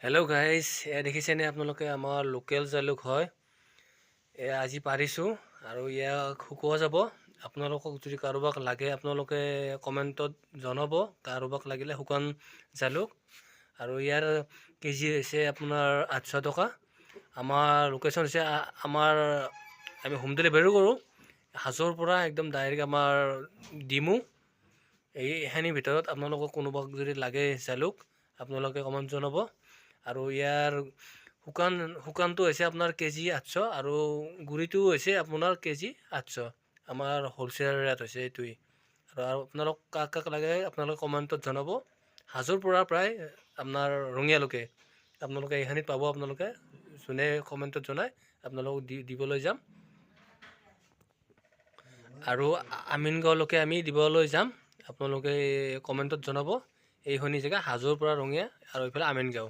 Hello' guys, দেখিছেনে আপোনালোকে আমাৰ লোকেল জালুক হয়। আজি পাৰিছোঁ আৰু ইয়াক শুকোৱা যাব। আপোনালোকক যদি কাৰোবাক লাগে আপোনালোকে কমেণ্টত জনাব, কাৰোবাক লাগিলে শুকান জালুক। আৰু ইয়াৰ কেজি হৈছে আপোনাৰ 800 টকা। আমাৰ লোকেশ্যন হৈছে আমি হোম ডেলিভাৰীও কৰোঁ। হাজোৰ পৰা একদম ডাইৰেক্ট আমাৰ ডিমু। এইখিনিৰ ভিতৰত আপোনালোকক কোনোবাক যদি লাগে জালুক আপোনালোকে কমেণ্ট জনাব। আৰু ইয়াৰ শুকানটো হৈছে আপোনাৰ কেজি 800 আৰু গুড়িটো হৈছে আপোনাৰ কেজি 800। আমাৰ হ'লচেল ৰেট হৈছে এইটোৱেই। আৰু আপোনালোক কাক লাগে আপোনালোকে কমেণ্টত জনাব। হাজোৰ পৰা প্ৰায় আপোনাৰ ৰঙিয়ালৈকে আপোনালোকে এইখিনিত পাব। আপোনালোকে যোনে কমেণ্টত জনায় আপোনালোকক দিবলৈ যাম। আৰু আমিনগাঁৱলৈকে আমি দিবলৈ যাম। আপোনালোকে কমেণ্টত জনাব। এইখিনি জেগা হাজোৰ পৰা ৰঙিয়া আৰু এইফালে আমিনগাঁও।